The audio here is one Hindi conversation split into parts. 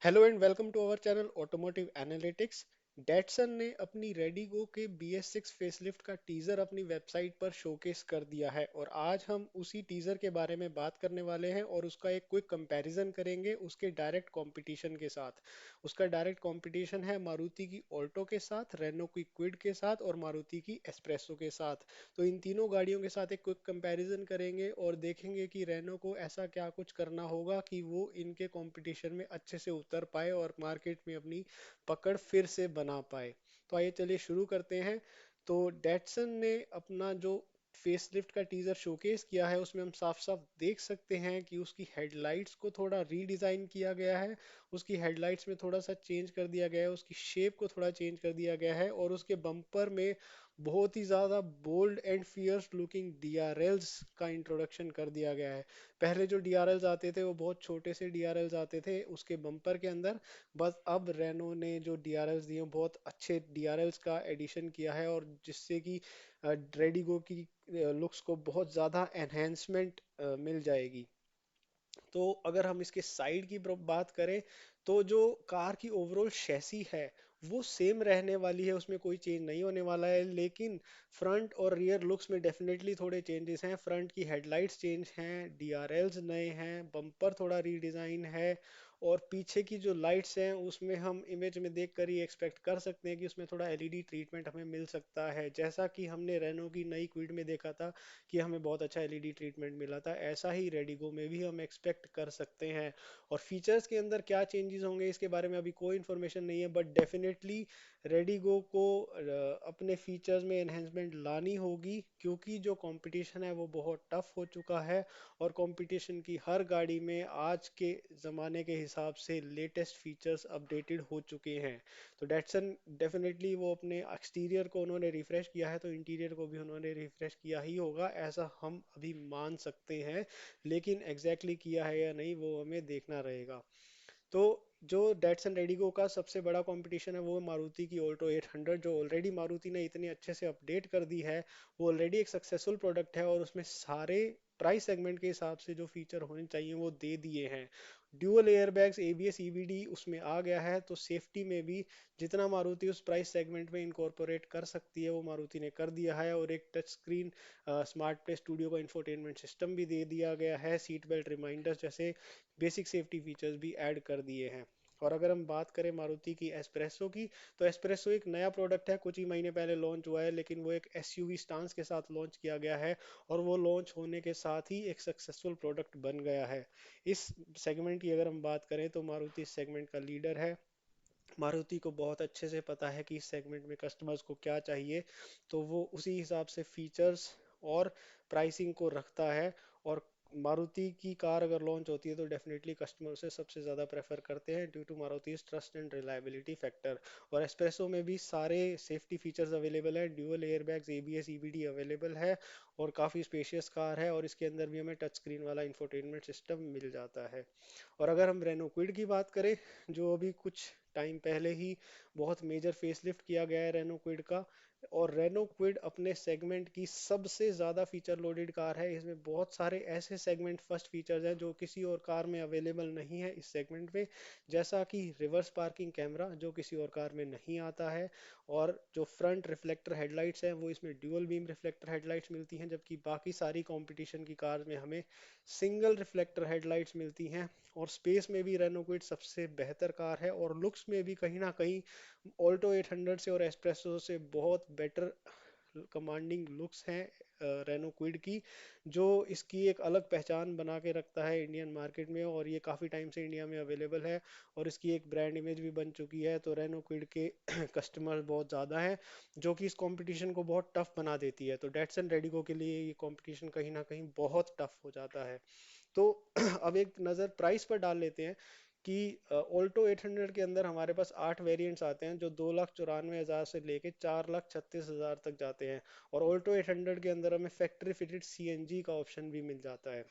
Hello and welcome to our channel automotive analytics. Datsun ने अपनी रेडिगो के BS6 फेसलिफ्ट का टीजर अपनी वेबसाइट पर शोकेस कर दिया है और आज हम उसी टीजर के बारे में बात करने वाले हैं और उसका एक क्विक कंपैरिजन करेंगे उसके डायरेक्ट कंपटीशन के साथ। उसका डायरेक्ट कंपटीशन है मारुति की ऑल्टो के साथ, रेनो की क्विड के साथ और मारुति की एस्प्रेसो के साथ। तो इन तीनों गाड़ियों के साथ एक क्विक कंपैरिजन करेंगे और देखेंगे कि रेनो को ऐसा क्या कुछ करना होगा कि वो इनके कंपटीशन में अच्छे से उतर पाए और मार्केट में अपनी पकड़ फिर से बना पाए। तो आइए चलिए शुरू करते हैं। तो डेटसन ने अपना जो फेसलिफ्ट का टीजर शोकेस किया है उसमें हम साफ साफ देख सकते हैं कि उसकी हेडलाइट्स को थोड़ा रीडिजाइन किया गया है। उसकी हेडलाइट्स में थोड़ा सा चेंज कर दिया गया है, उसकी शेप को थोड़ा चेंज कर दिया गया है और उसके बम्पर में बहुत ही ज़्यादा bold and fierce looking DRLs का इंट्रोडक्शन कर दिया गया है। पहले जो DRLs आते थे वो बहुत छोटे से DRLs आते थे उसके बम्पर के अंदर। बस अब रेनो ने जो DRLs दिए बहुत अच्छे DRLs का एडिशन किया है और जिससे कि रेडिगो की लुक्स को बहुत ज़्यादा एनहेंसमेंट मिल जाएगी। तो अगर हम इसके साइड की बात करें तो जो कार की ओवरऑल शैसी है वो सेम रहने वाली है, उसमें कोई चेंज नहीं होने वाला है। लेकिन फ्रंट और रियर लुक्स में डेफिनेटली थोड़े चेंजेस हैं। फ्रंट की हेडलाइट्स चेंज हैं, DRLs नए हैं, बम्पर थोड़ा रीडिज़ाइन है और पीछे की जो लाइट्स हैं उसमें हम इमेज में देखकर ही एक्सपेक्ट कर सकते हैं कि उसमें थोड़ा LED ट्रीटमेंट हमें मिल सकता है, जैसा कि हमने रेनो की नई क्विड में देखा था कि हमें बहुत अच्छा LED ट्रीटमेंट मिला था। ऐसा ही रेडिगो में भी हम एक्सपेक्ट कर सकते हैं। और फीचर्स के अंदर क्या चेंजेस होंगे इसके बारे में अभी कोई इन्फॉर्मेशन नहीं है, बट डेफिनेटली रेडिगो को अपने फीचर्स में एनहेंसमेंट लानी होगी क्योंकि जो कंपटीशन है वो बहुत टफ हो चुका है और कंपटीशन की हर गाड़ी में आज के ज़माने के हिसाब से लेटेस्ट फीचर्स अपडेटेड हो चुके हैं। तो डेटसन डेफिनेटली वो अपने एक्सटीरियर को उन्होंने रिफ्रेश किया है तो इंटीरियर को भी उन्होंने रिफ्रेश किया ही होगा, ऐसा हम अभी मान सकते हैं। लेकिन एग्जैक्टली किया है या नहीं वो हमें देखना रहेगा। तो जो डेटसन रेडिगो का सबसे बड़ा कंपटीशन है वो है मारुति की ऑल्टो 800, जो ऑलरेडी मारुति ने इतने अच्छे से अपडेट कर दी है। वो ऑलरेडी एक सक्सेसफुल प्रोडक्ट है और उसमें सारे प्राइस सेगमेंट के हिसाब से जो फीचर होने चाहिए वो दे दिए हैं। ड्यूअल एयरबैग्स, ABS EBD उसमें आ गया है, तो सेफ्टी में भी जितना मारुति उस प्राइस सेगमेंट में इनकॉर्पोरेट कर सकती है वो मारुति ने कर दिया है। और एक touch screen smart play studio का इंफोटेनमेंट सिस्टम भी दे दिया गया है, सीट बेल्ट रिमाइंडर्स जैसे बेसिक सेफ्टी फीचर्स भी ऐड कर दिए हैं। और अगर हम बात करें मारुति की एस्प्रेसो की, तो एस्प्रेसो एक नया प्रोडक्ट है, कुछ ही महीने पहले लॉन्च हुआ है, लेकिन वो एक SUV स्टांस के साथ लॉन्च किया गया है और वो लॉन्च होने के साथ ही एक सक्सेसफुल प्रोडक्ट बन गया है। इस सेगमेंट की अगर हम बात करें तो मारुति इस सेगमेंट का लीडर है। मारुति को बहुत अच्छे से पता है कि इस सेगमेंट में कस्टमर्स को क्या चाहिए, तो वो उसी हिसाब से फीचर्स और प्राइसिंग को रखता है। और मारुति की कार अगर लॉन्च होती है तो डेफिनेटली कस्टमर उसे सबसे ज़्यादा प्रेफर करते हैं due to Maruti trust and reliability factor. और एस्प्रेसो में भी सारे सेफ्टी फीचर्स अवेलेबल है, dual airbags, ABS EBD available है और काफ़ी स्पेशियस कार है और इसके अंदर भी हमें टच स्क्रीन वाला इंफोटेनमेंट सिस्टम मिल जाता है। और अगर हम रेनो क्विड की बात करें, जो अभी कुछ टाइम पहले ही बहुत मेजर फेसलिफ्ट किया गया है रेनो क्विड का, और रेनो क्विड अपने सेगमेंट की सबसे ज़्यादा फीचर लोडेड कार है। इसमें बहुत सारे ऐसे सेगमेंट फर्स्ट फीचर्स हैं जो किसी और कार में अवेलेबल नहीं है इस सेगमेंट में, जैसा कि रिवर्स पार्किंग कैमरा जो किसी और कार में नहीं आता है। और जो फ्रंट रिफ्लेक्टर हेडलाइट्स हैं वो इसमें ड्यूअल बीम रिफ्लेक्टर हेडलाइट्स मिलती हैं, जबकि बाकी सारी कंपटीशन की कार में हमें सिंगल रिफ्लेक्टर हेडलाइट्स मिलती हैं। और स्पेस में भी रेनो क्विड सबसे बेहतर कार है और लुक्स में भी कहीं ना कहीं ऑल्टो 800 से और एस्प्रेसो से बहुत बेटर कमांडिंग लुक्स हैं रेनो क्विड की, जो इसकी एक अलग पहचान बना के रखता है इंडियन मार्केट में। और ये काफ़ी टाइम से इंडिया में अवेलेबल है और इसकी एक ब्रांड इमेज भी बन चुकी है। तो रेनो क्विड के कस्टमर बहुत ज़्यादा हैं, जो कि इस कंपटीशन को बहुत टफ बना देती है। तो डेटसन रेडिगो के लिए ये कंपटीशन कहीं ना कहीं बहुत टफ हो जाता है। तो अब एक नज़र प्राइस पर डाल लेते हैं कि ऑल्टो 800 के अंदर हमारे पास 8 वेरिएंट्स आते हैं जो 2,94,000 से लेके 4,36,000 तक जाते हैं। और ऑल्टो 800 के अंदर हमें फैक्ट्री फिटेड CNG का ऑप्शन भी मिल जाता है।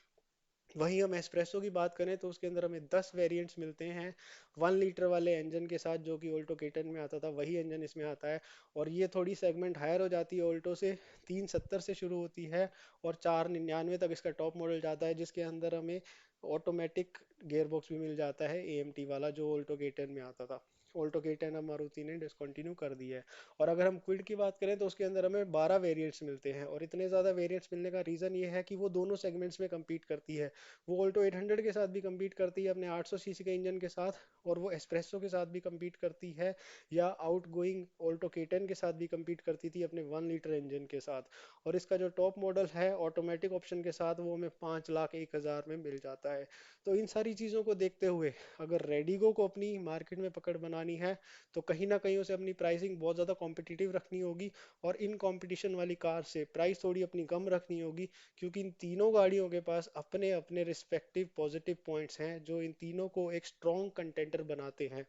वहीं हम एस्प्रेसो की बात करें तो उसके अंदर हमें 10 वेरिएंट्स मिलते हैं 1 लीटर वाले इंजन के साथ, जो कि ऑल्टो केटन में आता था वही इंजन इसमें आता है। और ये थोड़ी सेगमेंट हायर हो जाती है ऑल्टो से, 370 से शुरू होती है और 499 तक इसका टॉप मॉडल जाता है, जिसके अंदर हमें ऑटोमेटिक गियरबॉक्स भी मिल जाता है एएमटी वाला, जो ऑल्टो K10 में आता था। ऑल्टो K10 अब मारुति ने डिसकंटिन्यू कर दिया है। और अगर हम क्विड की बात करें तो उसके अंदर हमें 12 वेरिएंट्स मिलते हैं, और इतने ज़्यादा वेरिएंट्स मिलने का रीज़न ये है कि वो दोनों सेगमेंट्स में compete करती है। वो ऑल्टो 800 के साथ भी compete करती है अपने 800 सीसी के इंजन के साथ, और वो एस्प्रेसो के साथ भी compete करती है, या आउट गोइंग ऑल्टो K10 के साथ भी compete करती थी अपने 1 लीटर इंजन के साथ। और इसका जो टॉप मॉडल है ऑटोमेटिक ऑप्शन के साथ, वो हमें 5,01,000 में मिल जाता है। तो इन सारी चीज़ों को देखते हुए अगर रेडिगो को अपनी मार्केट में पकड़ बनानी है, तो कहीं ना कहीं उसे अपनी प्राइसिंग बहुत ज़्यादा कॉम्पिटिटिव रखनी होगी, और इन कंपटीशन वाली कार से प्राइस थोड़ी अपनी कम रखनी होगी, क्योंकि इन तीनों गाड़ियों के पास अपने अपने रिस्पेक्टिव पॉजिटिव पॉइंट्स हैं जो इन तीनों को एक स्ट्रॉन्ग कंटेंटर बनाते हैं।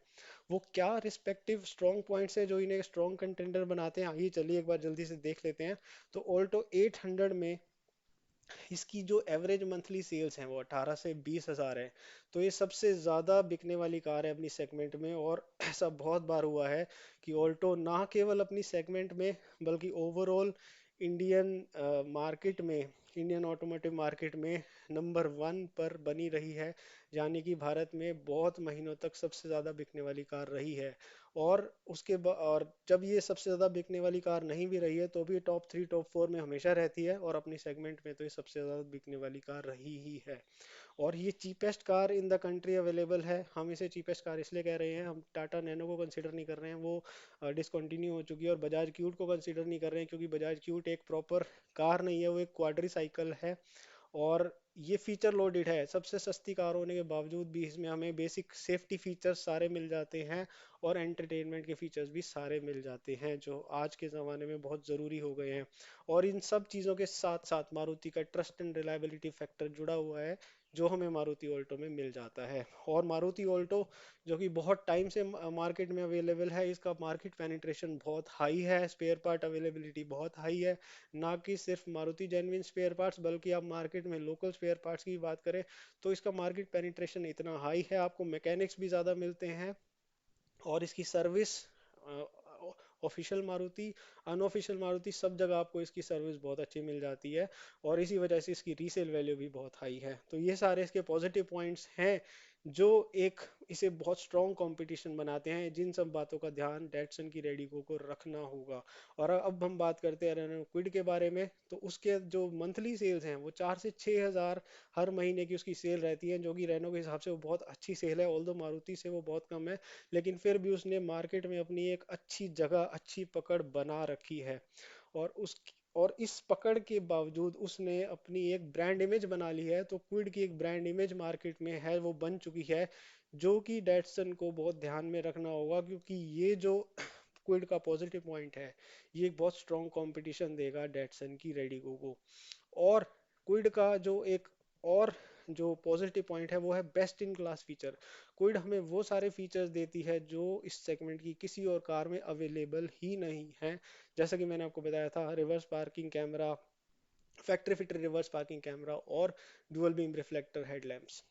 वो क्या रिस्पेक्टिव स्ट्रॉन्ग पॉइंट्स हैं जो इन्हें स्ट्रॉन्ग कंटेंटर बनाते हैं, आइए चलिए एक बार जल्दी से देख लेते हैं। तो ऑल्टो 800 में इसकी जो एवरेज मंथली सेल्स हैं वो 18 से 20 हज़ार है। तो ये सबसे ज़्यादा बिकने वाली कार है अपनी सेगमेंट में, और ऐसा बहुत बार हुआ है कि ऑल्टो ना केवल अपनी सेगमेंट में बल्कि ओवरऑल इंडियन मार्केट में, इंडियन ऑटोमोटिव मार्केट में नंबर 1 पर बनी रही है। यानी कि भारत में बहुत महीनों तक सबसे ज़्यादा बिकने वाली कार रही है। और और जब ये सबसे ज़्यादा बिकने वाली कार नहीं भी रही है तो भी टॉप 3 टॉप 4 में हमेशा रहती है, और अपनी सेगमेंट में तो ये सबसे ज़्यादा बिकने वाली कार रही ही है। और ये cheapest car in the country available है। हम इसे चीपेस्ट कार इसलिए कह रहे हैं, हम टाटा नैनो को कंसीडर नहीं कर रहे हैं, वो डिसकंटिन्यू हो चुकी है। और बजाज क्यूट को कंसीडर नहीं कर रहे हैं, क्योंकि बजाज क्यूट एक प्रॉपर कार नहीं है, वो एक क्वाड्री साइकिल है। और ये फीचर लोडेड है, सबसे सस्ती कार होने के बावजूद भी इसमें हमें बेसिक सेफ्टी फीचर्स सारे मिल जाते हैं, और एंटरटेनमेंट के फीचर्स भी सारे मिल जाते हैं, जो आज के ज़माने में बहुत ज़रूरी हो गए हैं। और इन सब चीज़ों के साथ साथ मारुति का ट्रस्ट एंड रिलायबिलिटी फैक्टर जुड़ा हुआ है, जो हमें मारुति ऑल्टो में मिल जाता है। और मारुति ऑल्टो जो कि बहुत टाइम से मार्केट में अवेलेबल है, इसका मार्केट पेनिट्रेशन बहुत हाई है, स्पेयर पार्ट अवेलेबिलिटी बहुत हाई है। ना कि सिर्फ मारुति जेन्युइन स्पेयर पार्ट्स, बल्कि आप मार्केट में लोकल स्पेयर पार्ट्स की बात करें तो इसका मार्केट पेनिट्रेशन इतना हाई है, आपको मैकेनिक्स भी ज़्यादा मिलते हैं। और इसकी service, official Maruti, unofficial Maruti, सब जगह आपको इसकी सर्विस बहुत अच्छी मिल जाती है, और इसी वजह से इसकी रीसेल वैल्यू भी बहुत हाई है। तो ये सारे इसके पॉजिटिव पॉइंट्स हैं जो एक इसे बहुत स्ट्रॉन्ग कंपटीशन बनाते हैं। जिन सब बातों का ध्यान डेटसन की रेडिको को रखना होगा। और अब हम बात करते हैं रेनो क्विड के बारे में, तो उसके जो मंथली सेल्स हैं वो 4 से 6 हज़ार हर महीने की उसकी सेल रहती है, जो कि रेनो के हिसाब से वो बहुत अच्छी सेल है। ऑल्दो मारुति से वो बहुत कम है, लेकिन फिर भी उसने मार्केट में अपनी एक अच्छी जगह, अच्छी पकड़ बना रखी है। और उस और इस पकड़ के बावजूद उसने अपनी एक ब्रांड इमेज बना ली है। तो क्विड की एक ब्रांड इमेज मार्केट में है, वो बन चुकी है, जो कि डेटसन को बहुत ध्यान में रखना होगा, क्योंकि ये जो क्विड का पॉजिटिव पॉइंट है, ये एक बहुत स्ट्रॉन्ग कंपटीशन देगा डेटसन की रेडिगो को। और क्विड का जो एक और जो पॉजिटिव पॉइंट है वो है best in class feature. Kwid हमें वो सारे फीचर्स देती है जो इस सेगमेंट की किसी और कार में अवेलेबल ही नहीं है। जैसा कि मैंने आपको बताया था, reverse parking camera, factory fitted reverse parking camera, और डुअल बीम रिफ्लेक्टर हेडलैम्प्स,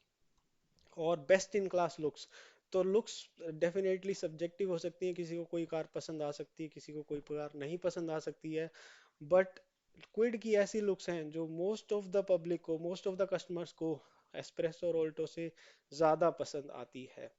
और बेस्ट इन क्लास लुक्स। तो लुक्स डेफिनेटली सब्जेक्टिव हो सकती है, किसी को कोई कार पसंद आ सकती है, किसी को कोई कार नहीं पसंद आ सकती है, बट क्विड की ऐसी लुक्स हैं जो मोस्ट ऑफ द पब्लिक को, मोस्ट ऑफ द कस्टमर्स को एस्प्रेसो और ऑल्टो से ज़्यादा पसंद आती है।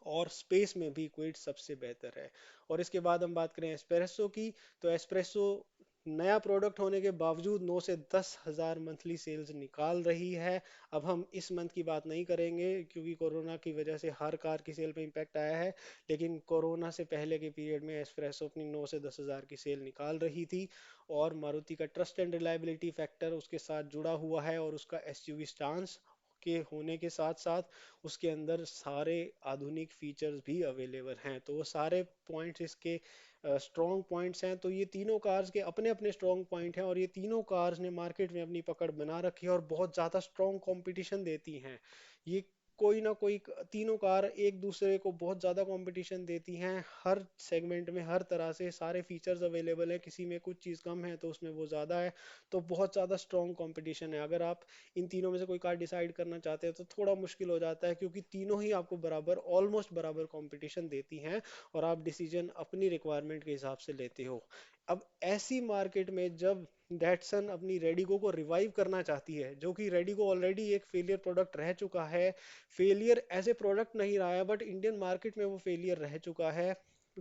और स्पेस में भी क्विड सबसे बेहतर है। और इसके बाद हम बात करें एस्प्रेसो की, तो एस्प्रेसो नया प्रोडक्ट होने के बावजूद 9 से 10 हज़ार मंथली सेल्स निकाल रही है। अब हम इस मंथ की बात नहीं करेंगे, क्योंकि कोरोना की वजह से हर कार की सेल पे इम्पैक्ट आया है, लेकिन कोरोना से पहले के पीरियड में एस्प्रेसो अपनी 9 से 10 हज़ार की सेल निकाल रही थी। और मारुति का ट्रस्ट एंड रिलायबिलिटी फैक्टर उसके साथ जुड़ा हुआ है, और उसका एसयूवी स्टांस के होने के साथ साथ उसके अंदर सारे आधुनिक फीचर्स भी अवेलेबल हैं। तो वो सारे पॉइंट्स इसके स्ट्रॉन्ग पॉइंट्स हैं। तो ये तीनों कार्स के अपने अपने स्ट्रॉन्ग पॉइंट हैं, और ये तीनों कार्स ने मार्केट में अपनी पकड़ बना रखी है और बहुत ज़्यादा स्ट्रॉन्ग कंपटीशन देती हैं। ये कोई ना कोई तीनों कार एक दूसरे को बहुत ज़्यादा कंपटीशन देती हैं, हर सेगमेंट में हर तरह से सारे फीचर्स अवेलेबल हैं, किसी में कुछ चीज़ कम है तो उसमें वो ज़्यादा है। तो बहुत ज़्यादा स्ट्रॉन्ग कंपटीशन है। अगर आप इन तीनों में से कोई कार डिसाइड करना चाहते हैं तो थोड़ा मुश्किल हो जाता है, क्योंकि तीनों ही आपको बराबर, ऑलमोस्ट बराबर कंपटीशन देती हैं, और आप डिसीजन अपनी रिक्वायरमेंट के हिसाब से लेते हो। अब ऐसी मार्केट में जब डैटसन अपनी रेडिगो को रिवाइव करना चाहती है, जो कि रेडिगो ऑलरेडी एक फेलियर प्रोडक्ट रह चुका है। फेलियर एज ए प्रोडक्ट नहीं रहा है, बट इंडियन मार्केट में वो फेलियर रह चुका है।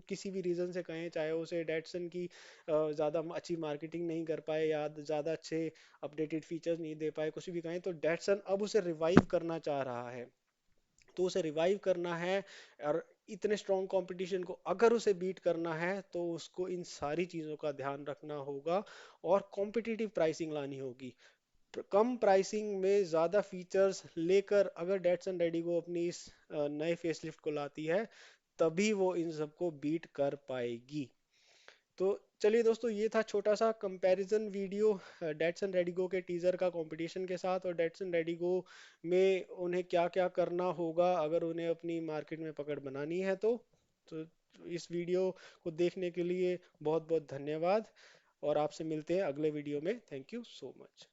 किसी भी रीजन से कहें, चाहे उसे डैटसन की ज़्यादा अच्छी मार्केटिंग नहीं कर पाए या ज़्यादा अच्छे अपडेटेड फीचर्स नहीं दे पाए, कुछ भी कहें, तो डैटसन अब उसे रिवाइव करना चाह रहा है। तो उसे रिवाइव करना है, और इतने स्ट्रॉन्ग कंपटीशन को अगर उसे बीट करना है तो उसको इन सारी चीज़ों का ध्यान रखना होगा और कॉम्पिटिटिव प्राइसिंग लानी होगी। कम प्राइसिंग में ज़्यादा फीचर्स लेकर अगर डेटसन रेडिगो अपनी इस नए फेसलिफ्ट को लाती है, तभी वो इन सबको बीट कर पाएगी। तो चलिए दोस्तों, ये था छोटा सा कंपैरिजन वीडियो डेटसन रेडिगो के टीजर का कंपटीशन के साथ, और डेटसन रेडिगो में उन्हें क्या क्या करना होगा अगर उन्हें अपनी मार्केट में पकड़ बनानी है। तो इस वीडियो को देखने के लिए बहुत बहुत धन्यवाद, और आपसे मिलते हैं अगले वीडियो में। Thank you so much.